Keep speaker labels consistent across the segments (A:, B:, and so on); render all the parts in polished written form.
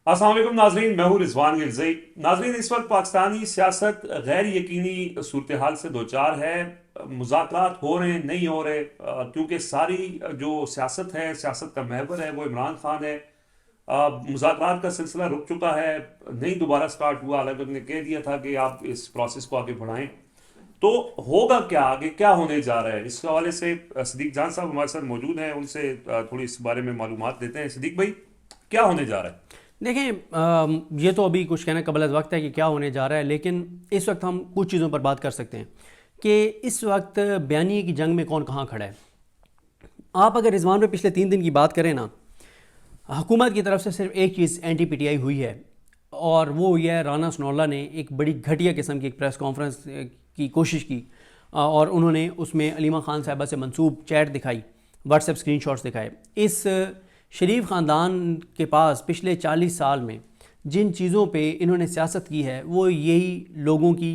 A: السلام علیکم ناظرین، میں ہوں رضوان غلزئی۔ ناظرین، اس وقت پاکستانی سیاست غیر یقینی صورتحال سے دوچار ہے۔ مذاکرات ہو رہے ہیں، نہیں ہو رہے، کیونکہ ساری جو سیاست ہے، سیاست کا محور ہے وہ عمران خان ہے۔ مذاکرات کا سلسلہ رک چکا ہے، نہیں دوبارہ سٹارٹ ہوا، حالانکہ انہوں نے کہہ دیا تھا کہ آپ اس پروسیس کو آگے بڑھائیں۔ تو ہوگا کیا آگے، کیا ہونے جا رہا ہے؟ اس حوالے سے صدیق جان صاحب ہمارے ساتھ موجود ہیں، ان سے تھوڑی اس بارے میں معلومات لیتے ہیں۔ صدیق بھائی، کیا ہونے جا رہا ہے؟
B: دیکھیں، یہ تو ابھی کچھ کہنا قبل از وقت ہے کہ کیا ہونے جا رہا ہے، لیکن اس وقت ہم کچھ چیزوں پر بات کر سکتے ہیں کہ اس وقت بیانیے کی جنگ میں کون کہاں کھڑا ہے۔ آپ اگر رضوان پہ پچھلے 3 دن کی بات کریں نا، حکومت کی طرف سے صرف ایک چیز اینٹی پی ٹی آئی ہوئی ہے، اور وہ ہوئی ہے رانا ثناءاللہ نے ایک بڑی گھٹیا قسم کی ایک پریس کانفرنس کی کوشش کی، اور انہوں نے اس میں علیمہ خان صاحبہ سے منسوب چیٹ دکھائی، واٹس ایپ اسکرین شاٹس دکھائے۔ اس شریف خاندان کے پاس پچھلے 40 سال میں جن چیزوں پہ انہوں نے سیاست کی ہے وہ یہی لوگوں کی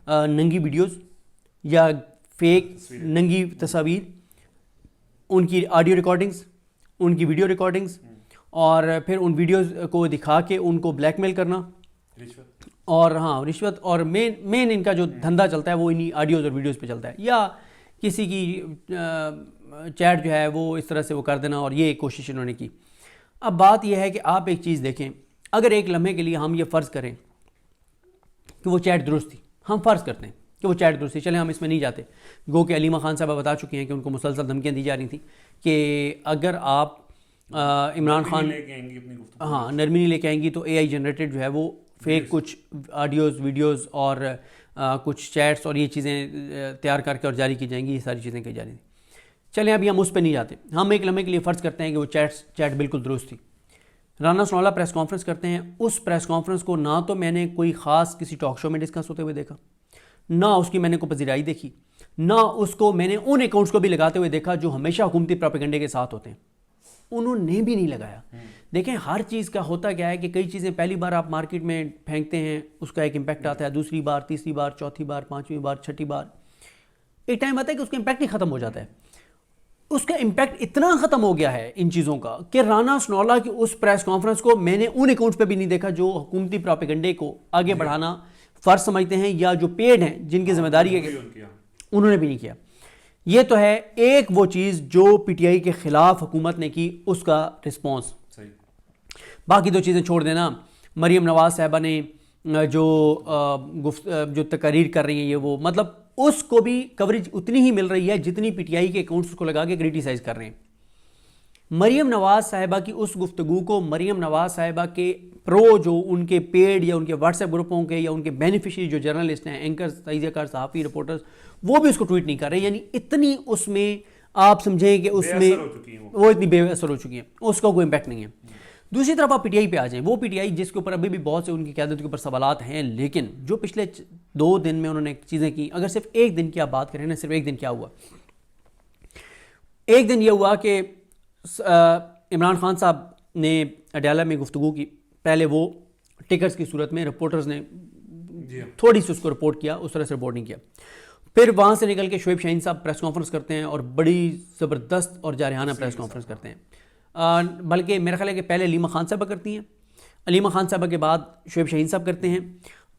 B: ننگی ویڈیوز یا فیک ننگی تصاویر، ان کی آڈیو ریکارڈنگز، ان کی ویڈیو ریکارڈنگز، اور پھر ان ویڈیوز کو دکھا کے ان کو بلیک میل کرنا،
A: رشوت۔
B: اور ہاں رشوت، اور مین ان کا جو دھندا چلتا ہے وہ انہی آڈیوز اور ویڈیوز پہ چلتا ہے، یا کسی کی چیٹ جو ہے وہ اس طرح سے وہ کر دینا، اور یہ ایک کوشش انہوں نے کی۔ اب بات یہ ہے کہ آپ ایک چیز دیکھیں، اگر ایک لمحے کے لیے ہم یہ فرض کریں کہ وہ چیٹ درست تھی، ہم فرض کرتے ہیں کہ وہ چیٹ درست تھی، چلیں ہم اس میں نہیں جاتے، گو کہ علیمہ خان صاحبہ بتا چکی ہیں کہ ان کو مسلسل دھمکیاں دی جا رہی تھیں کہ اگر آپ عمران خان ہاں نرمی نہیں لے کے آئیں گی تو اے آئی جنریٹڈ جو ہے وہ فیک کچھ آڈیوز، ویڈیوز اور کچھ چیٹس اور یہ چیزیں تیار کر کے اور جاری کی جائیں گی، یہ ساری چیزیں کی جا رہی تھیں۔ چلیں ابھی ہم اس پہ نہیں جاتے، ہم ایک لمحے کے لیے فرض کرتے ہیں کہ وہ چیٹ بالکل درست تھی۔ رانا ثناءاللہ پریس کانفرنس کرتے ہیں، اس پریس کانفرنس کو نہ تو میں نے کوئی خاص کسی ٹاک شو میں ڈسکس ہوتے ہوئے دیکھا، نہ اس کی میں نے کوئی پذیرائی دیکھی، نہ اس کو میں نے ان اکاؤنٹس کو بھی لگاتے ہوئے دیکھا جو ہمیشہ حکومتی پروپیگنڈے کے ساتھ ہوتے ہیں، انہوں نے بھی نہیں لگایا۔ دیکھیں، ہر چیز کا ہوتا کیا ہے کہ کئی چیزیں پہلی بار آپ مارکیٹ میں پھینکتے ہیں، اس کا ایک امپیکٹ آتا ہے، دوسری بار، تیسری بار، چوتھی بار، پانچویں بار، چھٹی بار، ایک ٹائم آتا ہے کہ اس کا امپیکٹ ہی ختم ہو جاتا ہے۔ اس کا امپیکٹ اتنا ختم ہو گیا ہے ان چیزوں کا کہ رانا ثناءاللہ کی اس پریس کانفرنس کو میں نے ان اکاؤنٹس پہ بھی نہیں دیکھا جو حکومتی پروپیگنڈے کو آگے بڑھانا فرض سمجھتے ہیں، یا جو پیڈ ہیں، جن کی ذمہ داری ہے کہ انہوں نے بھی نہیں کیا۔ یہ تو ہے ایک وہ چیز جو پی ٹی آئی کے خلاف حکومت نے کی، اس کا رسپانس۔ باقی دو چیزیں چھوڑ دینا، مریم نواز صاحبہ نے جو تقاریر کر رہی ہیں، یہ وہ مطلب اس کو بھی کوریج اتنی ہی مل رہی ہے جتنی پی ٹی آئی کے اکاؤنٹس کو لگا کے کریٹیسائز کر رہے ہیں۔ مریم نواز صاحبہ کی اس گفتگو کو مریم نواز صاحبہ کے پرو جو ان کے پیڈ یا ان کے واٹس ایپ گروپوں کے یا ان کے بینیفیشری جو جرنلسٹ ہیں، اینکرز، تجزیہ کار، صحافی، رپورٹرز، وہ بھی اس کو ٹویٹ نہیں کر رہے، یعنی اتنی اس میں آپ سمجھیں کہ اس میں وہ اتنی بے اثر ہو چکی ہیں، اس کا کوئی امپیکٹ نہیں ہے۔ دوسری طرف آپ پی ٹی آئی پہ آ جائیں، وہ پی ٹی آئی جس کے اوپر ابھی بھی بہت سے ان کی قیادت کے اوپر سوالات ہیں، لیکن جو پچھلے 2 دن میں انہوں نے چیزیں کی، اگر صرف ایک دن کی آپ بات کریں نا، صرف ایک دن کیا ہوا؟ ایک دن یہ ہوا کہ عمران خان صاحب نے اڈیالہ میں گفتگو کی، پہلے وہ ٹکرز کی صورت میں رپورٹرز نے تھوڑی سی اس کو رپورٹ کیا، اس طرح سے رپورٹ نہیں کیا۔ پھر وہاں سے نکل کے شعیب شاہین صاحب پریس کانفرنس کرتے ہیں اور بڑی زبردست اور جارحانہ پریس کانفرنس کرتے ہیں، بلکہ میرا خیال ہے کہ پہلے علیمہ خان صاحبہ کرتی ہیں، علیمہ خان صاحبہ کے بعد شعیب شاہین صاحب کرتے ہیں۔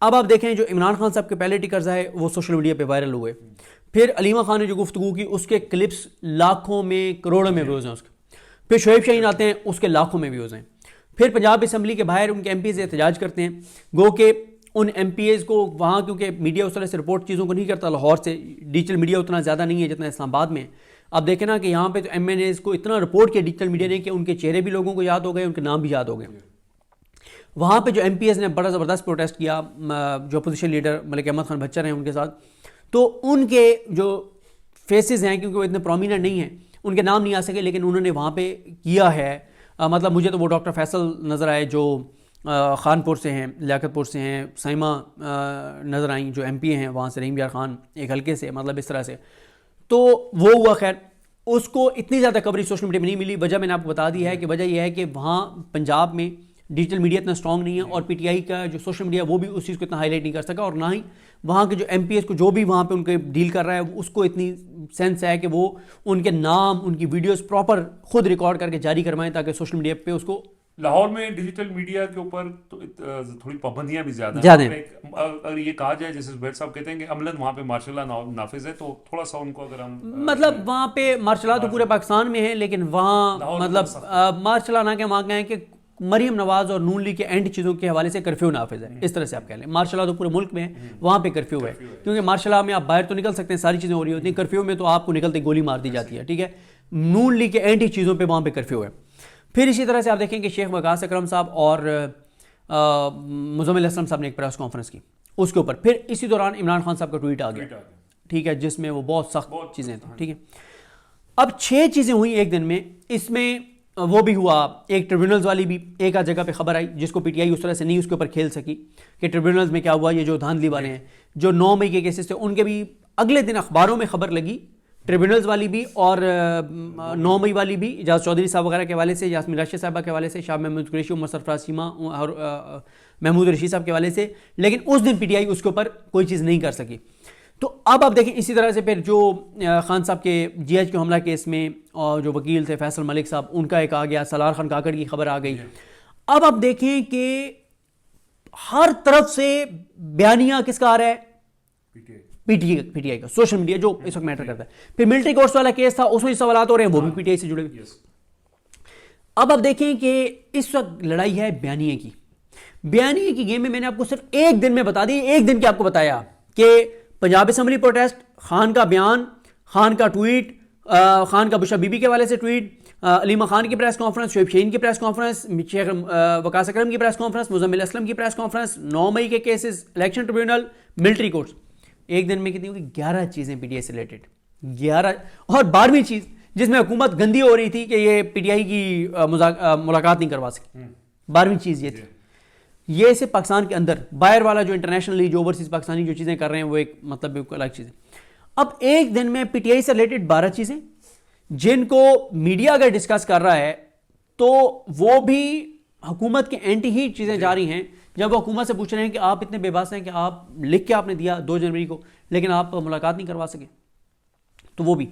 B: اب آپ دیکھیں جو عمران خان صاحب کے پہلے ٹکرز آئے وہ سوشل میڈیا پہ وائرل ہوئے، پھر علیمہ خان نے جو گفتگو کی اس کے کلپس لاکھوں میں، کروڑوں میں ویوز ہیں اس کے، پھر شعیب شاہین آتے ہیں، اس کے لاکھوں میں ویوز ہیں، پھر پنجاب اسمبلی کے باہر ان کے ایم پیز احتجاج کرتے ہیں، گو کہ ان ایم پی ایز کو وہاں، کیونکہ میڈیا اس طرح سے رپورٹ چیزوں کو نہیں کرتا، لاہور سے ڈیجیٹل میڈیا اتنا زیادہ نہیں ہے جتنا اسلام آباد میں۔ اب دیکھیں نا کہ یہاں پہ تو ایم این ایز کو اتنا رپورٹ کیا ڈیجیٹل میڈیا نے کہ ان کے چہرے بھی لوگوں کو یاد ہو گئے، ان کے نام بھی یاد ہو گئے۔ وہاں پہ جو ایم پی ایز نے بڑا زبردست پروٹیسٹ کیا، جو opposition leader Malik Ahmad Khan Butcher ہیں ان کے ساتھ، تو ان کے جو فیسز ہیں، کیونکہ وہ اتنے پرومیننٹ نہیں ہیں، ان کے نام نہیں آ سکے، لیکن انہوں نے وہاں پہ کیا ہے۔ مطلب مجھے تو وہ ڈاکٹر فیصل نظر آئے جو خانپور سے ہیں، لیاقت پور سے ہیں، سائمہ نظر آئیں جو ایم پی ہیں وہاں سے، رحیم یار خان ایک حلقے سے، مطلب اس طرح سے، تو وہ ہوا۔ خیر اس کو اتنی زیادہ کوریج سوشل میڈیا میں نہیں ملی، وجہ میں نے آپ کو بتا دی ہے کہ وجہ یہ ہے کہ وہاں پنجاب میں ڈیجیٹل میڈیا اتنا اسٹرانگ نہیں ہے، اور پی ٹی آئی کا جو سوشل میڈیا وہ بھی اس چیز کو اتنا ہائی لائٹ نہیں کر سکا، اور نہ ہی وہاں کے جو ایم پی ایس کو جو بھی وہاں پہ ان کے ڈیل کر رہا ہے اس کو اتنی سینس ہے کہ وہ ان کے نام، ان کی ویڈیوز پراپر خود ریکارڈ کر کے جاری کروائیں تاکہ سوشل میڈیا پہ اس کو
A: لاہور میں ڈیجیٹل میڈیا کے اوپر تو تھوڑی پابندیاں بھی زیادہ
B: زیادہ
A: ہیں.
B: ہیں.
A: اگر یہ کہا جائے جیسے زبیر صاحب کہتے ہیں کہ عملاً وہاں پہ ماشاء اللہ نافذ ہے, تو تھوڑا سا ان کو اگر ہم
B: مطلب وہاں پہ مارشل آرٹ تو پورے پاکستان میں ہے, لیکن وہاں مطلب مارشل آرٹ نہ کہ وہاں کہیں کہ مریم نواز اور نون لیگ کے اینڈ چیزوں کے حوالے سے کرفیو نافذ ہے, اس طرح سے آپ کہہ لیں. مارشل آرٹ تو پورے ملک میں ہے, وہاں پہ کرفیو ہے, کیونکہ مارشل آرٹ میں آپ باہر تو نکل سکتے ہیں, ساری چیزیں ہو رہی ہوتی ہیں. کرفیو میں تو آپ کو نکلتے گولی مار دی جاتی ہے, ٹھیک ہے. نون لیگ کے اینٹی چیزوں پہ وہاں پہ کرفیو ہے. پھر اسی طرح سے آپ دیکھیں کہ شیخ وقاص اکرم صاحب اور مزمل اسلم صاحب نے ایک پریس کانفرنس کی اس کے اوپر. پھر اسی دوران عمران خان صاحب کا ٹویٹ آ گیا, ٹھیک ہے, جس میں وہ بہت سخت چیزیں تھیں, ٹھیک ہے. اب 6 چیزیں ہوئی ایک دن میں. اس میں وہ بھی ہوا, ایک ٹریبیونلز والی بھی ایک آدھ جگہ پہ خبر آئی جس کو پی ٹی آئی اس طرح سے نہیں اس کے اوپر کھیل سکی کہ ٹریبیونلز میں کیا ہوا. یہ جو دھاندلی والے ہیں جو 9 مئی کے کیسز تھے ان کے بھی اگلے دن اخباروں میں خبر لگی, ٹریبیونلز والی بھی اور 9 مئی والی بھی, اجاز چودھری صاحب وغیرہ کے حوالے سے, یاسمین راشد صاحبہ کے حوالے سے, شاہ محمود قریشی, عمر سرفراز چیمہ اور محمود رشید صاحب کے حوالے سے. لیکن اس دن پی ٹی آئی اس کے اوپر کوئی چیز نہیں کر سکی. تو اب آپ دیکھیں اسی طرح سے پھر جو خان صاحب کے جی ایچ کے حملہ کیس میں اور جو وکیل تھے فیصل ملک صاحب, ان کا ایک آ گیا, سالار خان کاکڑ کی خبر آ گئی. اب آپ دیکھیں کہ ہر طرف سے بیانیہ کس کا آ رہا ہے, پی ٹی آئی کا, سوشل میڈیا جو اس وقت میٹر کرتا ہے. پھر ملٹری کورٹس والا کیس تھا, اس میں سوالات ہو رہے ہیں, وہ بھی پی ٹی آئی سے جڑے ہوئے. اب آپ دیکھیں کہ اس وقت لڑائی ہے بیانیے کی. بیانیے کی گیم میں نے آپ کو صرف ایک دن میں بتا دی, ایک دن کی آپ کو بتایا کہ پنجاب اسمبلی پروٹیسٹ, خان کا بیان, خان کا ٹویٹ, خان کا بشرا بی بی کے والے سے ٹویٹ, علیمہ خان کی پریس کانفرنس, شعیب شہین کی پریس کانفرنس, شیخ وقاص اکرم کی پریس کانفرنس, مزمل اسلم کی پریس کانفرنس, 9 مئی کے cases, election tribunal, military courts. ایک دن میں کتنی ہوگی؟ 11 چیزیں پی ٹی آئی سے ریلیٹڈ, 11. اور 12ویں چیز جس میں حکومت گندی ہو رہی تھی کہ یہ پی ٹی آئی کی ملاقات نہیں کروا سکی, 12ویں چیز یہ تھی. یہ صرف پاکستان کے اندر, باہر والا جو انٹرنیشنلی جو اوورسیز پاکستانی جو چیزیں کر رہے ہیں وہ ایک مطلب ایک الگ چیز ہے. اب ایک دن میں پی ٹی آئی سے ریلیٹڈ 12 چیزیں جن کو میڈیا اگر ڈسکس کر رہا ہے تو وہ بھی حکومت کے اینٹی ہی چیزیں جاری ہیں. جب وہ حکومت سے پوچھ رہے ہیں کہ آپ اتنے بے باس ہیں کہ آپ لکھ کے آپ نے دیا 2 جنوری کو, لیکن آپ ملاقات نہیں کروا سکے. تو وہ بھی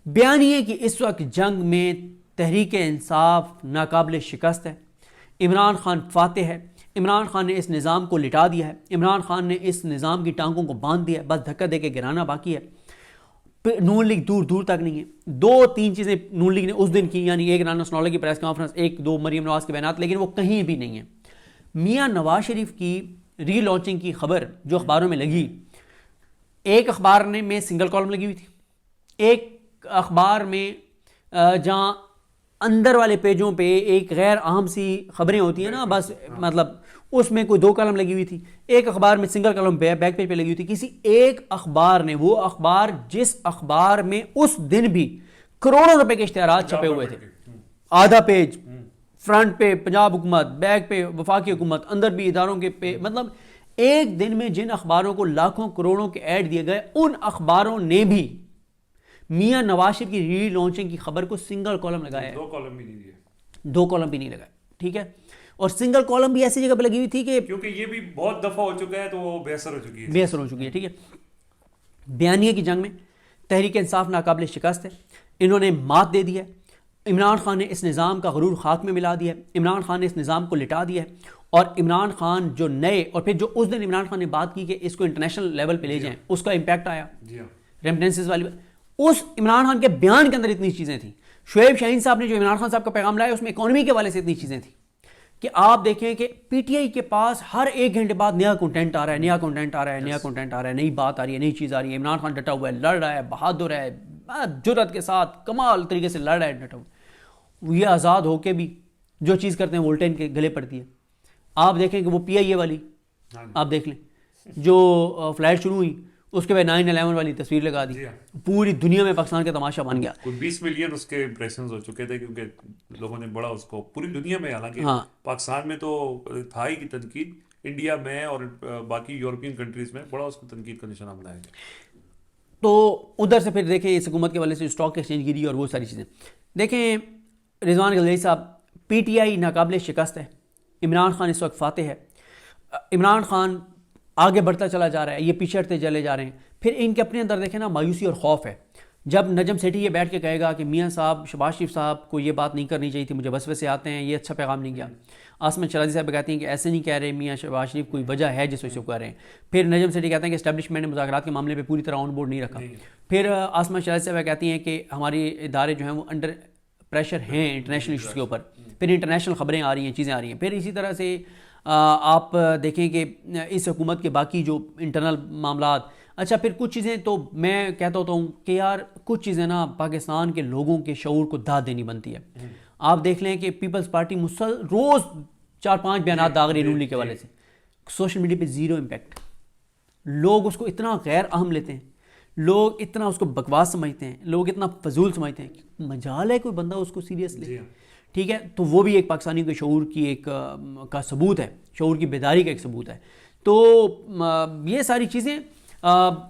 B: بیان یہ کہ اس وقت جنگ میں تحریک انصاف ناقابل شکست ہے, عمران خان فاتح ہے, عمران خان نے اس نظام کو لٹا دیا ہے, عمران خان نے اس نظام کی ٹانگوں کو باندھ دیا ہے, بس دھکا دے کے گرانا باقی ہے. نون لیگ دور دور تک نہیں ہے. 2-3 چیزیں نون لیگ نے اس دن کی, یعنی ایک رانا سنولا کی پریس کانفرنس, 1-2 مریم نواز کے بیانات, لیکن وہ کہیں بھی نہیں ہے. میاں نواز شریف کی ری لانچنگ کی خبر جو اخباروں میں لگی, ایک اخبار میں سنگل کالم لگی ہوئی تھی, ایک اخبار میں جہاں اندر والے پیجوں پہ ایک غیر عام سی خبریں ہوتی ہیں نا, بس مطلب اس میں کوئی 2 کالم لگی ہوئی تھی, ایک اخبار میں سنگل کالم پہ بیک پیج پہ لگی ہوئی تھی. کسی ایک اخبار نے, وہ اخبار جس اخبار میں اس دن بھی کروڑوں روپے کے اشتہارات چھپے ہوئے تھے, آدھا پیج فرنٹ پہ پنجاب حکومت, بیک پہ وفاقی حکومت, اندر بھی اداروں کے پہ, مطلب ایک دن میں جن اخباروں کو لاکھوں کروڑوں کے ایڈ دیے گئے, ان اخباروں نے بھی میاں نواز شریف کی ری لانچنگ کی خبر کو سنگل کالم لگایا ہے,
A: 2 کالم بھی نہیں دیے,
B: 2 کالم بھی نہیں لگائے, ٹھیک ہے. اور سنگل کالم بھی ایسی جگہ پہ لگی ہوئی تھی کہ
A: کیونکہ یہ بھی بہت دفعہ ہو چکا ہے تو وہ بے اثر ہو چکی ہے,
B: بے اثر ہو چکی ہے, ٹھیک ہے. بیانیے کی جنگ میں تحریک انصاف ناقابل شکست ہے, انہوں نے مات دے دی ہے. عمران خان نے اس نظام کا غرور خاک میں ملا دیا ہے, عمران خان نے اس نظام کو لٹا دیا ہے. اور عمران خان جو نئے, اور پھر جو اس دن عمران خان نے بات کی کہ اس کو انٹرنیشنل لیول پہ لے جائیں, اس کا امپیکٹ آیا, ریمیٹنسز والی. اس عمران خان کے بیان کے اندر اتنی چیزیں تھیں. شعیب شہین صاحب نے جو عمران خان صاحب کا پیغام لایا اس میں اکانومی کے حوالے سے اتنی چیزیں تھیں کہ آپ دیکھیں کہ پی ٹی آئی کے پاس ہر 1 گھنٹے بعد نیا کنٹینٹ آ رہا ہے, نیا کنٹینٹ آ رہا ہے, نیا کنٹینٹ آ رہا ہے, نئی بات آ رہی ہے, نئی چیز آ رہی ہے. عمران خان ڈٹا ہوا ہے, لڑ رہا ہے, بہادر ہے, جرأت کے ساتھ کمال طریقے سے لڑ رہا ہے, ڈٹا ہوا. یہ آزاد ہو کے بھی جو چیز کرتے ہیں وولٹین کے گلے پڑتی ہے. آپ دیکھیں کہ وہ پی آئی اے والی, آپ دیکھ لیں جو فلائٹ شروع ہوئی اس کے بعد 9/11 والی تصویر لگا دی, پوری دنیا میں پاکستان کا تماشا بن گیا.
A: کوئی 20 ملین اس کے امپریشنز ہو چکے تھے, کیونکہ لوگوں نے بڑا اس کو پوری دنیا میں, حالانکہ پاکستان میں تو تھا ہی کی تنقید, انڈیا میں اور باقی یورپین کنٹریز میں بڑا اس کو تنقید کا نشانہ بنایا گیا.
B: تو ادھر سے پھر دیکھیں اس حکومت کے والے سے اسٹاک ایکسچینج گری اور وہ ساری چیزیں دیکھیں. رضوان غزالی صاحب, پی ٹی آئی ناقابل شکست ہے, عمران خان اس وقت فاتح ہے, عمران خان آگے بڑھتا چلا جا رہا ہے, یہ پیچھے ہٹتے چلے جا رہے ہیں. پھر ان کے اپنے اندر دیکھیں نا مایوسی اور خوف ہے. جب نجم سیٹھی یہ بیٹھ کے کہے گا کہ میاں صاحب شہباز شریف صاحب کو یہ بات نہیں کرنی چاہیے تھی، مجھے وسوسے سے آتے ہیں، یہ اچھا پیغام نہیں گیا. آسمہ شرازی صاحب کہتے ہیں کہ ایسے نہیں کہہ رہے میاں شہباز شریف، کوئی وجہ ہے جس وجہ سے وہ کہہ رہے ہیں. پھر نجم سیٹھی کہتے ہیں کہ اسٹیبلشمنٹ نے مذاکرات کے معاملے پہ پوری طرح آن بورڈ نہیں رکھا. پھر آسمہ شرازی صاحب کہتی ہیں کہ ہمارے ادارے جو ہیں وہ انڈر پریشر ہیں انٹرنیشنل ایشوز کے اوپر. پھر انٹرنیشنل خبریں آ رہی ہیں، چیزیں آ رہی ہیں. پھر اسی طرح سے آپ دیکھیں کہ اس حکومت کے باقی جو انٹرنل معاملات، اچھا پھر کچھ چیزیں تو میں کہتا ہوتا ہوں کہ یار کچھ چیزیں نا پاکستان کے لوگوں کے شعور کو داد دینی بنتی ہے. آپ دیکھ لیں کہ پیپلز پارٹی روز 4-5 بیانات داغ رہی ہے نون لیگ کے حوالے سے، سوشل میڈیا پہ زیرو امپیکٹ. لوگ اس کو اتنا غیر اہم لیتے ہیں، لوگ اتنا اس کو بکواس سمجھتے ہیں، لوگ اتنا فضول سمجھتے ہیں کہ مجال ہے کوئی بندہ اس کو سیریس لے. ٹھیک ہے، تو وہ بھی ایک پاکستانی کے شعور کی ایک کا ثبوت ہے، شعور کی بیداری کا ایک ثبوت ہے. تو یہ ساری چیزیں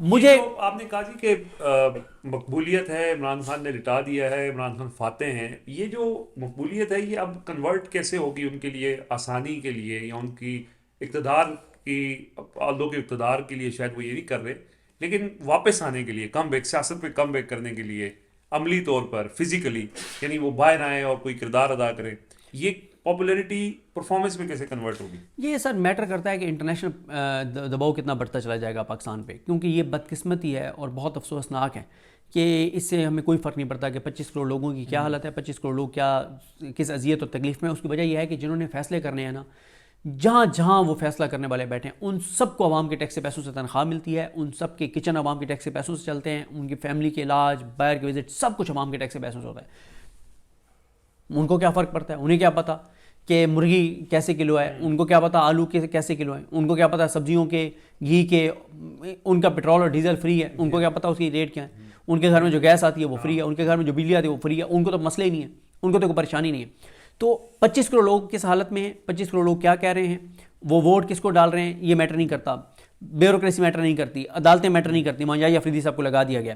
B: مجھے
A: آپ نے کہا جی کہ مقبولیت ہے، عمران خان نے لٹا دیا ہے، عمران خان فاتح ہیں. یہ جو مقبولیت ہے یہ اب کنورٹ کیسے ہوگی ان کے لیے آسانی کے لیے، یا ان کی اقتدار کی آلدو کے اقتدار کے لیے شاید وہ یہ نہیں کر رہے، لیکن واپس آنے کے لیے، کم بیک، سیاست پہ کم بیک کرنے کے لیے عملی طور پر فزیکلی، یعنی وہ باہر آئیں اور کوئی کردار ادا کریں، یہ پاپولیرٹی پرفارمنس میں کیسے کنورٹ ہوگی؟
B: یہ سر میٹر کرتا ہے کہ انٹرنیشنل دباؤ کتنا بڑھتا چلا جائے گا پاکستان پہ، کیونکہ یہ بدقسمتی ہے اور بہت افسوسناک ہے کہ اس سے ہمیں کوئی فرق نہیں پڑتا کہ 25 کروڑ لوگوں کی کیا حالت ہے، 25 کروڑ لوگ کیا کس اذیت اور تکلیف میں. اس کی وجہ یہ ہے کہ جنہوں نے فیصلے کرنے ہیں نا، جہاں جہاں وہ فیصلہ کرنے والے بیٹھے ہیں، ان سب کو عوام کے ٹیکس سے پیسوں سے تنخواہ ملتی ہے، ان سب کے کچن عوام کے ٹیکس سے پیسوں سے چلتے ہیں، ان کی فیملی کے علاج، باہر کے وزٹ، سب کچھ عوام کے ٹیکس سے پیسوں سے ہوتا ہے. ان کو کیا فرق پڑتا ہے؟ انہیں کیا پتا کہ مرغی کیسے کلو ہے، ان کو کیا پتا آلو کیسے کلو ہے، ان کو کیا پتا سبزیوں کے، گھی کے، ان کا پیٹرول اور ڈیزل فری ہے، ان کو کیا پتا اس کی ریٹ کیا ہے، ان کے گھر میں جو گیس آتی ہے وہ فری ہے، ان کے گھر میں جو بجلی آتی ہے وہ فری ہے. ان کو تو مسئلہ ہی نہیں ہے، ان کو تو کوئی پریشانی نہیں ہے. تو 25 کروڑ لوگ کس حالت میں ہیں، 25 کروڑ لوگ کیا کہہ رہے ہیں، وہ ووٹ کس کو ڈال رہے ہیں، یہ میٹر نہیں کرتا. بیوروکریسی میٹر نہیں کرتی، عدالتیں میٹر نہیں کرتی، مہنگائی افریدی صاحب کو لگا دیا گیا.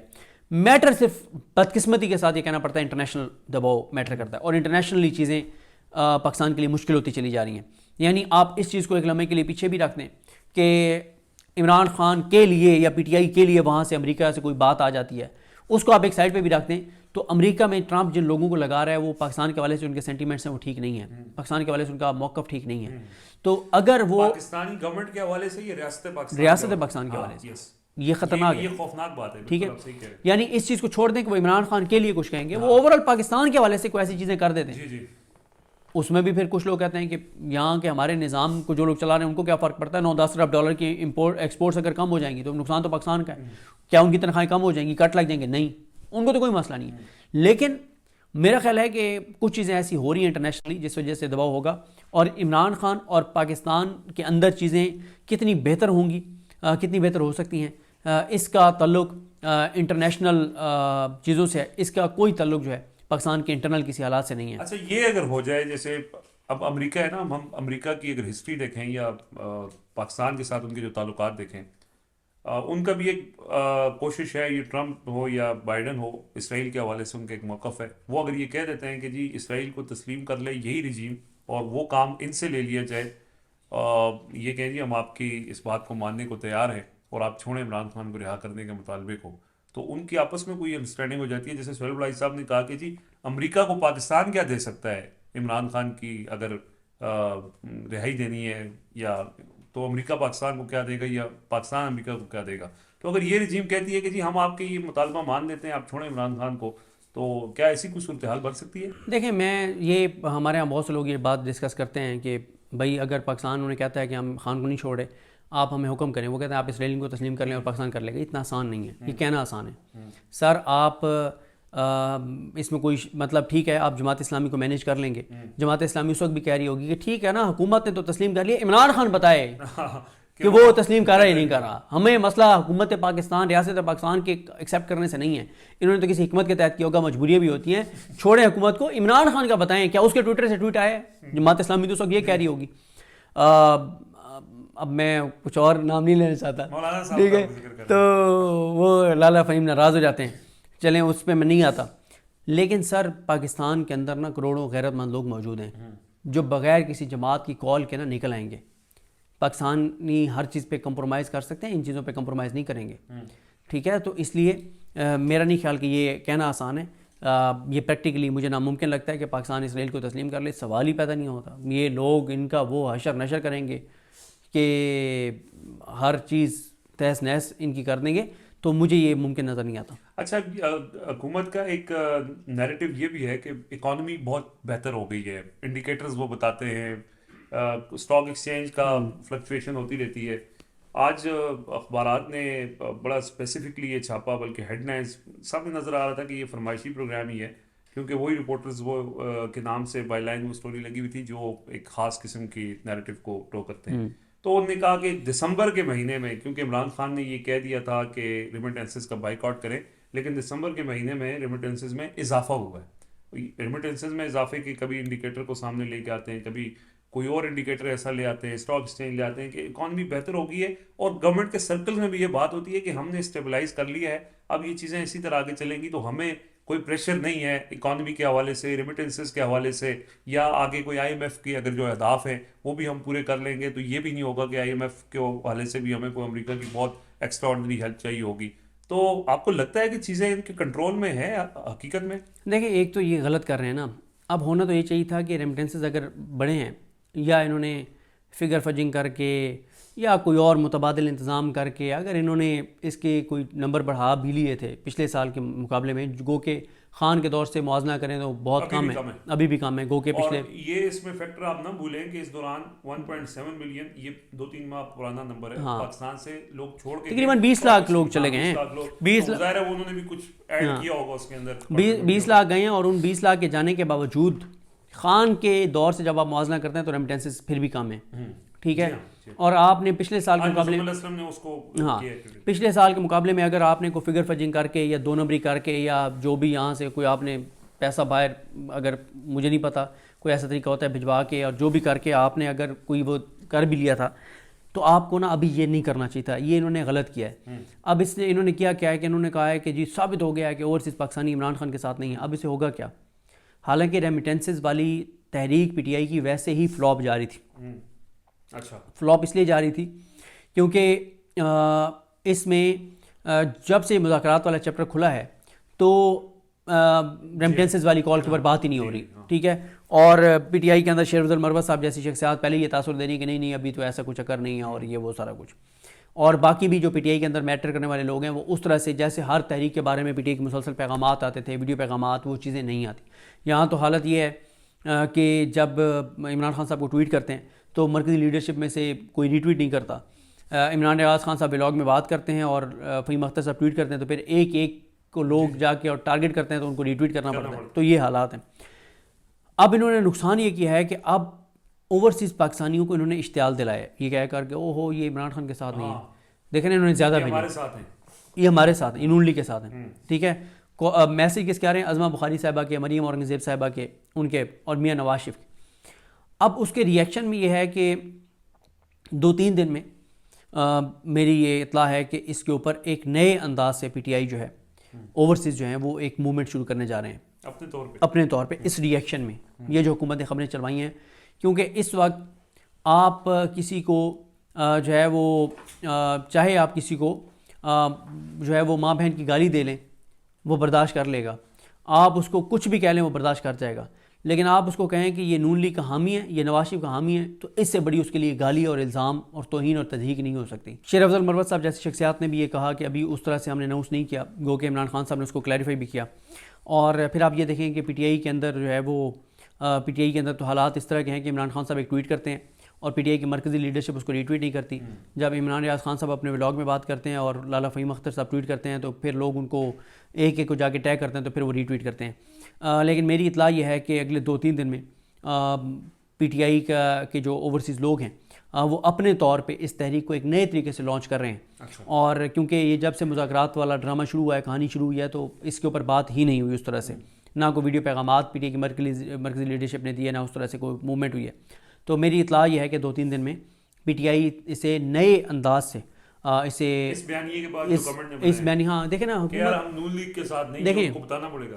B: میٹر صرف بدقسمتی کے ساتھ یہ کہنا پڑتا ہے انٹرنیشنل دباؤ میٹر کرتا ہے، اور انٹرنیشنلی چیزیں پاکستان کے لیے مشکل ہوتی چلی جا رہی ہیں. یعنی آپ اس چیز کو ایک لمحے کے لیے پیچھے بھی رکھ دیں کہ عمران خان کے لیے یا پی ٹی آئی کے لیے وہاں سے امریکہ سے کوئی بات آ جاتی ہے، اس کو آپ ایک سائڈ پہ بھی رکھ دیں. تو امریکہ میں ٹرمپ جن لوگوں کو لگا رہا ہے وہ پاکستان کے حوالے سے ان کے سینٹیمنٹس ہیں وہ ٹھیک نہیں ہیں، پاکستان کے حوالے سے ان کا موقف ٹھیک نہیں ہے. تو اگر وہ
A: پاکستانی گورنمنٹ کے حوالے سے، یہ ریاست پاکستان
B: کے حوالے سے یہ خطرناک ہے،
A: یہ خوفناک بات ہے.
B: ٹھیک ہے، یعنی اس چیز کو چھوڑ دیں کہ وہ عمران خان کے لیے کچھ کہیں گے، وہ اوور آل پاکستان کے حوالے سے کوئی ایسی چیزیں کر دیتے ہیں. اس میں بھی پھر کچھ لوگ کہتے ہیں کہ یہاں کے ہمارے نظام کو جو لوگ چلا رہے ہیں ان کو کیا فرق پڑتا ہے، 9-10 ارب ڈالر کی ایکسپورٹس اگر کم ہو جائیں گی تو نقصان تو پاکستان کا ہے. کیا ان کی تنخواہیں کم ہو جائیں گی، کٹ لگ جائیں گے؟ نہیں، ان کو تو کوئی مسئلہ نہیں ہے. لیکن میرا خیال ہے کہ کچھ چیزیں ایسی ہو رہی ہیں انٹرنیشنلی جس وجہ سے دباؤ ہوگا، اور عمران خان اور پاکستان کے اندر چیزیں کتنی بہتر ہوں گی، کتنی بہتر ہو سکتی ہیں، اس کا تعلق انٹرنیشنل چیزوں سے ہے. اس کا کوئی تعلق جو ہے پاکستان کے انٹرنل کسی حالات سے نہیں ہے.
A: اچھا یہ اگر ہو جائے، جیسے اب امریکہ ہے نا، ہم امریکہ کی اگر ہسٹری دیکھیں یا پاکستان کے ساتھ ان کے جو تعلقات دیکھیں، ان کا بھی ایک کوشش ہے، یہ ٹرمپ ہو یا بائیڈن ہو، اسرائیل کے حوالے سے ان کا ایک موقف ہے. وہ اگر یہ کہہ دیتے ہیں کہ جی اسرائیل کو تسلیم کر لے یہی رجیم اور وہ کام ان سے لے لیا جائے، یہ کہیں جی ہم آپ کی اس بات کو ماننے کو تیار ہیں اور آپ چھوڑیں عمران خان کو رہا کرنے کے مطالبے کو، تو ان کی آپس میں کوئی انڈرسٹینڈنگ ہو جاتی ہے. جیسے سہیل بلائی صاحب نے کہا کہ جی امریکہ کو پاکستان کیا دے سکتا ہے عمران خان کی اگر رہائی دینی ہے، یا تو امریکہ پاکستان کو کیا دے گا یا پاکستان امریکہ کو کیا دے گا. تو اگر یہ رجیم کہتی ہے کہ جی ہم آپ کے یہ مطالبہ مان لیتے ہیں، آپ چھوڑیں عمران خان کو، تو کیا ایسی کوئی صورتحال بن سکتی ہے؟
B: دیکھیں، ہمارے یہاں بہت سے لوگ یہ بات ڈسکس کرتے ہیں کہ بھائی اگر پاکستان انہیں کہتا ہے کہ ہم خان کو نہیں چھوڑے، آپ ہمیں حکم کریں، وہ کہتے ہیں آپ اسرائیل کو تسلیم کر لیں اور پاکستان کر لے گا. اتنا آسان نہیں ہے، یہ کہنا آسان ہے سر. آپ اس میں کوئی مطلب ٹھیک ہے آپ جماعت اسلامی کو مینیج کر لیں گے، جماعت اسلامی اس وقت بھی کہہ رہی ہوگی کہ ٹھیک ہے نا حکومت نے تو تسلیم کر لیا، عمران خان بتائے کہ وہ تسلیم کر رہا ہے نہیں کر رہا. ہمیں مسئلہ حکومت پاکستان، ریاست پاکستان کے ایکسیپٹ کرنے سے نہیں ہے، انہوں نے تو کسی حکمت کے تحت کیا ہوگا، مجبوریاں بھی ہوتی ہیں. چھوڑیں حکومت کو، عمران خان کا بتائیں کیا اس کے ٹویٹر سے ٹویٹ آیا ہے؟ جماعت اسلامی تو اس وقت یہ کہہ رہی ہوگی. اب میں کچھ اور نام نہیں لینا چاہتا، ٹھیک ہے، تو وہ لالا فہیم ناراض ہو جاتے ہیں، چلیں اس پہ میں نہیں آتا. لیکن سر پاکستان کے اندر نا کروڑوں غیرت مند لوگ موجود ہیں جو بغیر کسی جماعت کی کال کے نا نکل آئیں گے. پاکستانی ہر چیز پہ کمپرومائز کر سکتے ہیں، ان چیزوں پہ کمپرومائز نہیں کریں گے. ٹھیک ہے. تو اس لیے میرا نہیں خیال کہ یہ کہنا آسان ہے. یہ پریکٹیکلی مجھے ناممکن لگتا ہے کہ پاکستان اسرائیل کو تسلیم کر لے. سوال ہی پیدا نہیں ہوتا. یہ لوگ ان کا وہ حشر نشر کریں گے کہ ہر چیز تہس نہس ان کی کر دیں گے, تو مجھے یہ ممکن نظر نہیں آتا.
A: اچھا, حکومت کا ایک نیریٹو یہ بھی ہے کہ اکانومی بہت بہتر ہو گئی ہے, انڈیکیٹرز وہ بتاتے ہیں, اسٹاک ایکسچینج کا فلکچویشن ہوتی رہتی ہے. آج اخبارات نے بڑا اسپیسیفکلی یہ چھاپا, بلکہ ہیڈ لائنز سب میں نظر آ رہا تھا کہ یہ فرمائشی پروگرام ہی ہے, کیونکہ وہی رپورٹرز وہ کے نام سے بائی لائن وہ اسٹوری لگی ہوئی تھی جو ایک خاص قسم کی نیریٹو کو ٹو کرتے ہیں. تو انہوں نے کہا کہ دسمبر کے مہینے میں, کیونکہ عمران خان نے یہ کہہ دیا تھا کہ ریمیٹنسز کا بائیک آؤٹ کریں, لیکن دسمبر کے مہینے میں ریمیٹنسز میں اضافہ ہوا ہے. ریمیٹنسز میں اضافے کے کبھی انڈیکیٹر کو سامنے لے کے آتے ہیں, کبھی کوئی اور انڈیکیٹر ایسا لے آتے ہیں, اسٹاک ایکسچینج لے آتے ہیں کہ اکانومی بہتر ہو گئی ہے. اور گورنمنٹ کے سرکل میں بھی یہ بات ہوتی ہے کہ ہم نے اسٹیبلائز کر لیا ہے, اب یہ چیزیں اسی طرح آگے چلیں گی تو ہمیں کوئی پریشر نہیں ہے اکانومی کے حوالے سے, ریمیٹنسز کے حوالے سے, یا آگے کوئی آئی ایم ایف کی اگر جو اہداف ہیں وہ بھی ہم پورے کر لیں گے. تو یہ بھی نہیں ہوگا کہ آئی ایم ایف کے حوالے سے بھی ہمیں کوئی امریکہ کی بہت ایکسٹرا آرڈنری ہیلپ چاہیے ہوگی. تو آپ کو لگتا ہے کہ چیزیں ان کے کنٹرول میں ہے حقیقت میں؟
B: دیکھیں, ایک تو یہ غلط کر رہے ہیں نا. اب ہونا تو یہ چاہیے تھا کہ ریمیٹنسز اگر بڑھے ہیں یا انہوں نے فگر فجنگ کر کے یا کوئی اور متبادل انتظام کر کے اگر انہوں نے اس کے کوئی نمبر بڑھا بھی لیے تھے پچھلے سال کے مقابلے میں, گو کہ خان کے دور سے موازنہ کریں تو بہت کم ہے, ابھی بھی کم ہے گو کہ پچھلے.
A: یہ اس میں فیکٹر آپ نہ بھولیں کہ اس دوران 1.7 ملین, یہ 2-3 ماہ پرانا نمبر ہے, پاکستان سے لوگ چھوڑ کے
B: تقریباً 20 لاکھ لوگ چلے گئے ہیں.
A: 20 ظاہر ہے انہوں نے بھی کچھ ایڈ کیا ہوگا اس کے اندر.
B: 20 لاکھ گئے ہیں, اور ان 20 لاکھ کے جانے کے باوجود خان کے دور سے جب آپ موازنہ کرتے ہیں تو ریمیٹنسز پھر بھی کم ہیں. ٹھیک ہے, اور آپ نے پچھلے سال کے مقابلے پچھلے سال کے مقابلے میں اگر آپ نے کوئی فگر فجنگ کر کے یا 2 نمبری کر کے یا جو بھی یہاں سے کوئی آپ نے پیسہ باہر, اگر مجھے نہیں پتا کوئی ایسا طریقہ ہوتا ہے بھجوا کے, اور جو بھی کر کے آپ نے اگر کوئی وہ کر بھی لیا تھا, تو آپ کو نا ابھی یہ نہیں کرنا چاہیے تھا. یہ انہوں نے غلط کیا ہے. اب اس نے انہوں نے کیا ہے کہ انہوں نے کہا ہے کہ جی ثابت ہو گیا ہے کہ اوورسیز پاکستانی عمران خان کے ساتھ نہیں ہے. اب اسے ہوگا کیا؟ حالانکہ ریمیٹنسز والی تحریک پی ٹی آئی کی ویسے ہی فلاپ جاری تھی.
A: اچھا,
B: فلاپ اس لیے جاری تھی کیونکہ اس میں جب سے مذاکرات والا چیپٹر کھلا ہے تو ریمیٹنسز والی کال کے اوپر بات ہی نہیں ہو رہی. ٹھیک ہے, اور پی ٹی آئی کے اندر شیرفضل المروت صاحب جیسی شخصیات پہلے یہ تاثر دے رہی کہ نہیں ابھی تو ایسا کچھ اکر نہیں ہے, اور یہ وہ سارا کچھ. اور باقی بھی جو پی ٹی آئی کے اندر میٹر کرنے والے لوگ ہیں وہ اس طرح سے جیسے ہر تحریک کے بارے میں پی ٹی آئی کے مسلسل پیغامات آتے تھے, ویڈیو پیغامات, وہ چیزیں نہیں آتی. یہاں تو حالت یہ ہے کہ جب عمران خان صاحب کو ٹویٹ کرتے ہیں تو مرکزی لیڈرشپ میں سے کوئی ری ٹویٹ نہیں کرتا. عمران ریاض خان صاحب بلاگ میں بات کرتے ہیں اور فہیم اختر صاحب ٹویٹ کرتے ہیں تو پھر ایک ایک کو لوگ جا کے اور ٹارگٹ کرتے ہیں تو ان کو ری ٹویٹ کرنا پڑتا ہے. تو یہ حالات ہیں. اب انہوں نے نقصان یہ کیا ہے کہ اب اوورسیز پاکستانیوں کو انہوں نے اشتعال دلایا, یہ کہہ کر کے او ہو یہ عمران خان کے ساتھ نہیں ہے. دیکھیں انہوں نے زیادہ بھیجا, یہ ہمارے ساتھ ہیں, انونلی کے ساتھ ہیں. ٹھیک ہے, میسج کس کہہ رہے ہیں؟ عظمہ بخاری صاحبہ کے, مریم اورنگزیب صاحبہ کے, ان کے, اور میاں نواز شریف کے. اب اس کے ریئیکشن میں یہ ہے کہ 2-3 دن میں میری یہ اطلاع ہے کہ اس کے اوپر ایک نئے انداز سے پی ٹی آئی جو ہے اوورسیز جو ہیں وہ ایک موومنٹ شروع کرنے جا رہے ہیں اپنے طور پہ اس ریئیکشن میں. یہ جو حکومت نے خبریں چلوائی ہیں, کیونکہ اس وقت آپ کسی کو جو ہے وہ چاہے آپ کسی کو جو ہے وہ ماں بہن کی گالی دے لیں وہ برداشت کر لے گا, آپ اس کو کچھ بھی کہہ لیں وہ برداشت کر جائے گا. لیکن آپ اس کو کہیں کہ یہ نون لیگ کا حامی ہے, یہ نواز شریف کا حامی ہے, تو اس سے بڑی اس کے لیے گالی اور الزام اور توہین اور تضحیک نہیں ہو سکتی. شیرفضل المروت صاحب جیسی شخصیات نے بھی یہ کہا کہ ابھی اس طرح سے ہم نے اناؤنس نہیں کیا, گو کہ عمران خان صاحب نے اس کو کلیریفائی بھی کیا. اور پھر آپ یہ دیکھیں کہ پی ٹی آئی کے اندر جو ہے وہ پی ٹی آئی کے اندر تو حالات اس طرح کے ہیں کہ عمران خان صاحب ایک ٹویٹ کرتے ہیں اور پی ٹی آئی کی مرکزی لیڈرشپ اس کو ری ٹویٹ نہیں کرتی. جب عمران ریاض خان صاحب اپنے ولاگ میں بات کرتے ہیں اور لالا فہیم اختر صاحب ٹویٹ کرتے ہیں تو پھر لوگ ان کو ایک ایک کو جا کے ٹیگ کرتے ہیں تو پھر وہ ری ٹویٹ کرتے ہیں. لیکن میری اطلاع یہ ہے کہ اگلے 2-3 دن میں پی ٹی آئی کے جو اوورسیز لوگ ہیں وہ اپنے طور پہ اس تحریک کو ایک نئے طریقے سے لانچ کر رہے ہیں. اور کیونکہ یہ جب سے مذاکرات والا ڈرامہ شروع ہوا ہے, کہانی شروع ہوئی ہے, تو اس کے اوپر بات ہی نہیں ہوئی اس طرح سے, نہ کوئی ویڈیو پیغامات پی ٹی آئی کی مرکزی لیڈرشپ نے دی ہے, نہ اس طرح سے کوئی موومنٹ ہوئی ہے. تو میری اطلاع یہ ہے کہ 2-3 دن میں پی ٹی آئی اسے نئے انداز سے اسے
A: اس بیانیے کے بعد جو گورنمنٹ نے
B: اس بیانیے, ہاں دیکھیں نا
A: کہ یار ہم نون لیگ کے ساتھ نہیں,
B: دیکھیں
A: کو بتانا پڑے گا.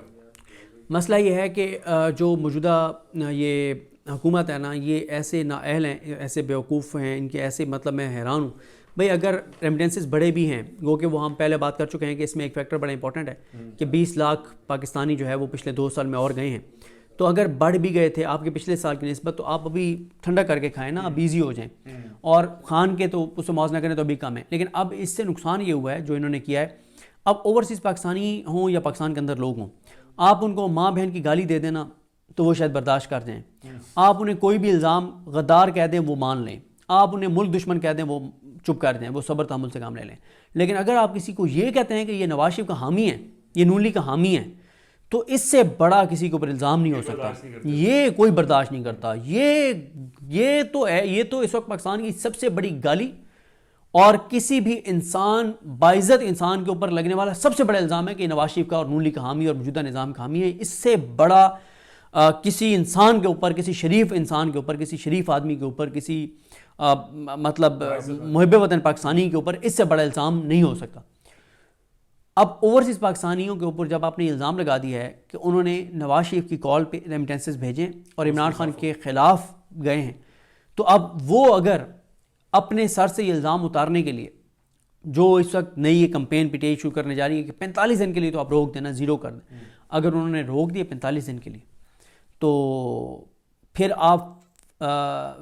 B: مسئلہ یہ ہے کہ جو موجودہ یہ حکومت ہے نا یہ ایسے نااہل ہیں, ایسے بیوقوف ہیں, ان کے ایسے مطلب میں حیران ہوں بھئی. اگر ریمیٹنسز بڑے بھی ہیں, گو کہ وہ ہم پہلے بات کر چکے ہیں کہ اس میں ایک فیکٹر بڑا امپورٹنٹ ہے کہ 20 لاکھ پاکستانی جو ہے وہ پچھلے 2 سال میں اور گئے ہیں, تو اگر بڑھ بھی گئے تھے آپ کے پچھلے سال کی نسبت تو آپ ابھی ٹھنڈا کر کے کھائیں نا, اب ایزی ہو جائیں. اور خان کے تو اس سے موازنہ کریں تو ابھی کم ہے, لیکن اب اس سے نقصان یہ ہوا ہے جو انہوں نے کیا ہے. اب اوورسیز پاکستانی ہوں یا پاکستان کے اندر لوگ ہوں, آپ ان کو ماں بہن کی گالی دے دینا تو وہ شاید برداشت کر جائیں. آپ انہیں کوئی بھی الزام غدار کہہ دیں وہ مان لیں, آپ انہیں ملک دشمن کہہ دیں وہ چپ کر دیں, وہ صبر تحمل سے کام لے لیں. لیکن اگر آپ کسی کو یہ کہتے ہیں کہ یہ نواز شریف کا حامی ہے, یہ نون لیگ کا حامی ہے, تو اس سے بڑا کسی کے اوپر الزام نہیں ہو سکتا. یہ کوئی برداشت نہیں کرتا. یہ تو ہے, یہ تو اس وقت پاکستان کی سب سے بڑی گالی اور کسی بھی انسان باعزت انسان کے اوپر لگنے والا سب سے بڑا الزام ہے کہ نواز شریف کا اور نون لیگ کا حامی اور موجودہ نظام کا حامی ہے. اس سے بڑا کسی انسان کے اوپر, کسی شریف انسان کے اوپر, کسی شریف آدمی کے اوپر, کسی مطلب محب وطن پاکستانی کے اوپر اس سے بڑا الزام نہیں ہو سکتا. اب اوورسیز پاکستانیوں کے اوپر جب آپ نے الزام لگا دیا ہے کہ انہوں نے نواز شریف کی کال پہ ریمیٹنسز بھیجیں اور عمران خان کے خلاف گئے ہیں, تو اب وہ اگر اپنے سر سے یہ الزام اتارنے کے لیے جو اس وقت نئی یہ کمپین پیٹیج شروع کرنے جا رہی ہے کہ 45 دن کے لیے تو آپ روک دینا, زیرو کر دیں, اگر انہوں نے روک دیے 45 دن کے لیے تو پھر آپ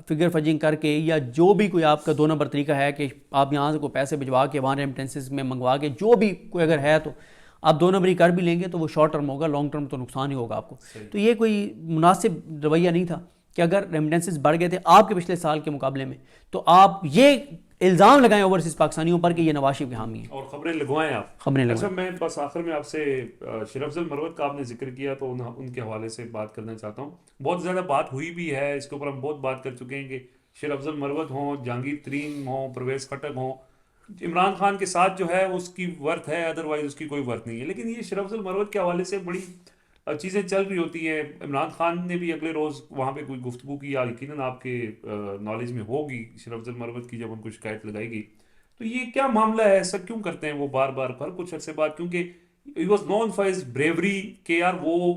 B: فگر فجنگ کر کے یا جو بھی کوئی آپ کا 2 نمبر طریقہ ہے کہ آپ یہاں سے کوئی پیسے بھجوا کے وہاں ریمیٹنسز میں منگوا کے جو بھی کوئی اگر ہے تو آپ 2 نمبری کر بھی لیں گے تو وہ شارٹ ٹرم ہوگا, لانگ ٹرم تو نقصان ہی ہوگا آپ کو. تو یہ کوئی مناسب رویہ نہیں تھا کہ اگر ریمیٹنسز بڑھ گئے تھے آپ کے پچھلے سال کے مقابلے میں تو آپ یہ الزام لگائیں اوورسیز پاکستانیوں پر کہ یہ نواز شریف کے حامی ہیں
A: اور خبریں لگوائیں آپ.
B: خبریں لگوائیں.
A: اچھا, میں بس آخر میں آپ سے شیر افضل مروت کا آپ نے ذکر کیا تو ان کے حوالے سے بات کرنا چاہتا ہوں. بہت زیادہ بات ہوئی بھی ہے اس کے اوپر, ہم بہت بات کر چکے ہیں کہ شیر افضل مروت ہوں, جہانگیر ترین ہوں, پرویز خٹک ہوں, عمران خان کے ساتھ جو ہے اس کی ورتھ ہے, ادروائز اس کی کوئی ورتھ نہیں ہے. لیکن یہ شیر افضل مروت کے حوالے سے بڑی چیزیں چل رہی ہوتی ہیں. عمران خان نے بھی اگلے روز وہاں پہ کوئی گفتگو کی, یقیناً آپ کے نالج میں ہوگی شیر افضل مروت کی, جب ان کو شکایت لگائی گئی تو یہ کیا معاملہ ہے, ایسا کیوں کرتے ہیں وہ بار بار ہر کچھ عرصے بعد؟ کیونکہ he was known for his bravery کہ یار وہ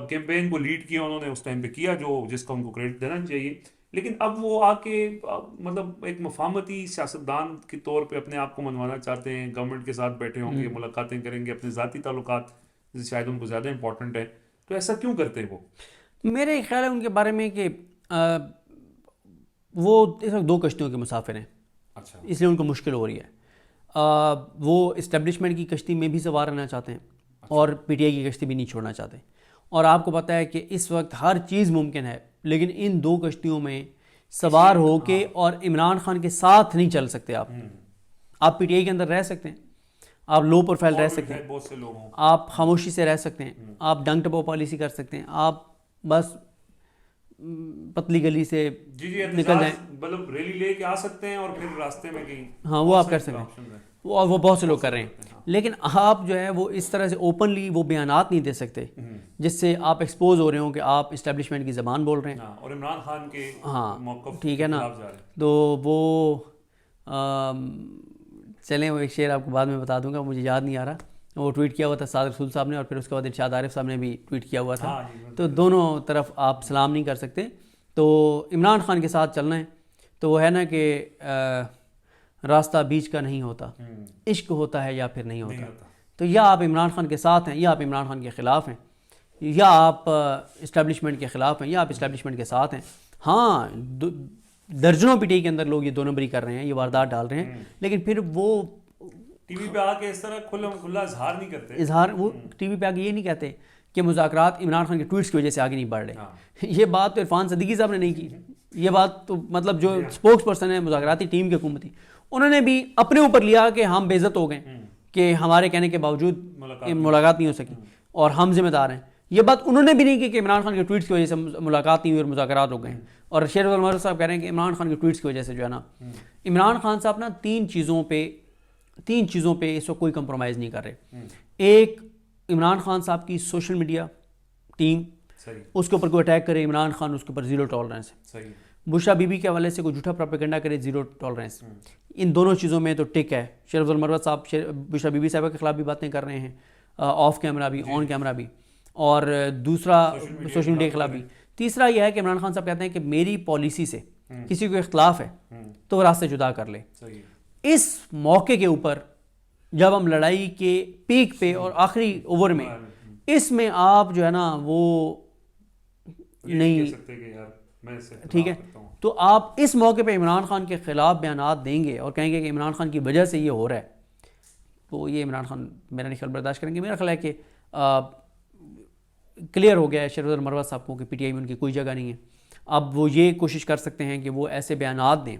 A: کیمپین کو لیڈ کیا انہوں نے اس ٹائم پہ کیا, جو جس کا ان کو کریڈٹ دینا چاہیے. لیکن اب وہ آ کے مطلب ایک مفاہمتی سیاستدان کے طور پہ اپنے آپ کو منوانا چاہتے ہیں, گورنمنٹ کے ساتھ بیٹھے ہوں گے, ملاقاتیں کریں گے, اپنے ذاتی تعلقات شاید ان کو زیادہ امپورٹنٹ ہے. تو ایسا کیوں کرتے ہیں وہ؟
B: میرے خیال ہے ان کے بارے میں کہ وہ اس وقت 2 کشتیوں کے مسافر ہیں.
A: اچھا,
B: اس لیے ان کو مشکل ہو رہی ہے. وہ اسٹیبلشمنٹ کی کشتی میں بھی سوار رہنا چاہتے ہیں اور پی ٹی آئی کی کشتی بھی نہیں چھوڑنا چاہتے. اور آپ کو پتہ ہے کہ اس وقت ہر چیز ممکن ہے, لیکن ان 2 کشتیوں میں سوار ہو کے اور عمران خان کے ساتھ نہیں چل سکتے. آپ پی ٹی آئی کے اندر رہ سکتے ہیں, آپ لو پروفائل رہ سکتے ہیں,
A: بہت سے لوگ ہوں,
B: آپ خاموشی سے رہ سکتے ہیں, آپ ڈنگ ٹپو پالیسی کر سکتے ہیں, آپ بس پتلی گلی سے نکل جائیں,
A: مطلب ریلی لے کے آ سکتے ہیں اور پھر راستے میں کہیں,
B: ہاں وہ آپ کر سکتے ہیں, وہ بہت سے لوگ کر رہے ہیں. لیکن آپ جو ہے وہ اس طرح سے اوپنلی وہ بیانات نہیں دے سکتے جس سے آپ ایکسپوز ہو رہے ہوں کہ آپ اسٹیبلشمنٹ کی زبان بول رہے ہیں
A: اور عمران خان کے
B: موقف ٹھیک ہے نا. تو وہ چلیں, وہ ایک شعر آپ کو بعد میں بتا دوں گا, مجھے یاد نہیں آ رہا. وہ ٹویٹ کیا ہوا تھا صادق رسول صاحب نے, اور پھر اس کے بعد ارشاد عارف صاحب نے بھی ٹویٹ کیا ہوا تھا. تو دونوں طرف آپ سلام نہیں کر سکتے. تو عمران خان کے ساتھ چلنا ہے تو وہ ہے نا کہ راستہ بیچ کا نہیں ہوتا, عشق ہوتا ہے یا پھر نہیں ہوتا. تو یا آپ عمران خان کے ساتھ ہیں یا آپ عمران خان کے خلاف ہیں, یا آپ اسٹیبلشمنٹ کے خلاف ہیں یا آپ اسٹیبلشمنٹ کے ساتھ ہیں. ہاں درجنوں پی ٹی آئی کے اندر لوگ یہ 2 نمبری کر رہے ہیں, یہ واردات ڈال رہے ہیں, لیکن پھر وہ
A: ٹی وی پہ آ کے اس طرح کھلا اظہار نہیں کرتے.
B: وہ ٹی وی پہ آ کے یہ نہیں کہتے کہ مذاکرات عمران خان کے ٹویٹس کی وجہ سے آگے نہیں بڑھ رہے. یہ بات تو عرفان صدیقی صاحب نے نہیں کی, یہ بات تو مطلب جو اسپوکس پرسن ہے مذاکراتی ٹیم کے حکومتی, انہوں نے بھی اپنے اوپر لیا کہ ہم بے عزت ہو گئے کہ ہمارے کہنے کے باوجود ملاقات نہیں ہو سکی اور ہم ذمہ دار ہیں. یہ بات انہوں نے بھی نہیں کی کہ عمران خان کے ٹویٹس کی وجہ سے ملاقات نہیں ہوئی اور مذاکرات ہو گئے. اور شیر افضل مروت صاحب کہہ رہے ہیں کہ عمران خان کے ٹویٹس کی وجہ سے جو ہے نا, عمران خان صاحب نا 3 چیزوں پہ اس وقت کوئی کمپرومائز نہیں کر رہے. ایک, عمران خان صاحب کی سوشل میڈیا ٹیم, اس کے اوپر کوئی اٹیک کرے عمران خان اس کے اوپر 0 ٹالرنس ہے. بشرا بی بی کے حوالے سے کوئی جھوٹا پروپیگنڈا کرے 0 ٹالرنس. ان دونوں چیزوں میں تو ٹک ہے. شیر افضل مروت صاحب بشرا بی بی صاحبہ کے خلاف بھی باتیں کر رہے ہیں, آف کیمرہ بھی, آن کیمرہ بھی, اور دوسرا سوشل میڈیا کے خلاف بھی. تیسرا یہ ہے کہ عمران خان صاحب کہتے ہیں کہ میری پالیسی سے کسی کو اختلاف ہے تو وہ راستے جدا کر لے. اس موقع کے اوپر جب ہم لڑائی کے پیک پہ اور آخری اوور میں اس میں آپ جو ہے نا وہ نہیں ٹھیک ہے, تو آپ اس موقع پہ عمران خان کے خلاف بیانات دیں گے اور کہیں گے کہ عمران خان کی وجہ سے یہ ہو رہا ہے, تو یہ عمران خان میرا نہیں خیال برداشت کریں گے. میرا خیال ہے کہ کلیئر ہو گیا ہے شہرزاد مروت صاحب کو کہ پی ٹی آئی میں ان کی کوئی جگہ نہیں ہے. اب وہ یہ کوشش کر سکتے ہیں کہ وہ ایسے بیانات دیں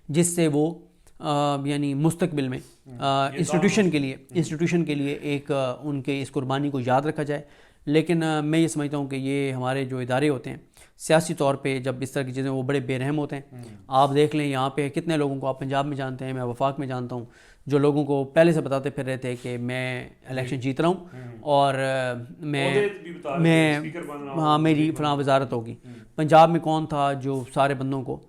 B: جس سے وہ یعنی مستقبل میں انسٹیٹیوشن کے لیے ایک ان کے اس قربانی کو یاد رکھا جائے. لیکن میں یہ سمجھتا ہوں کہ یہ ہمارے جو ادارے ہوتے ہیں سیاسی طور پہ جب اس طرح کی چیزیں وہ بڑے بے رحم ہوتے ہیں. آپ دیکھ لیں یہاں پہ کتنے لوگوں کو آپ پنجاب میں جانتے ہیں, میں وفاق میں جانتا ہوں, جو لوگوں کو پہلے سے بتاتے پھر رہے تھے کہ میں الیکشن جیت رہا ہوں اور میں ہاں میری فلاں وزارت ہوگی. پنجاب میں کون تھا جو سارے بندوں کو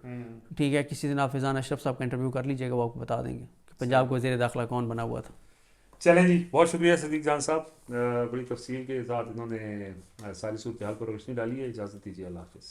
B: ٹھیک ہے, کسی دن آپ فیضان اشرف صاحب کا انٹرویو کر لیجیے گا, وہ آپ کو بتا دیں گے کہ پنجاب کو وزیر داخلہ کون بنا ہوا تھا.
A: چلیں جی, بہت شکریہ صدیق جان صاحب, بڑی تفصیل کے ساتھ انہوں نے ساری صورتحال پر روشنی ڈالی ہے. اجازت دیجیے, اللہ حافظ.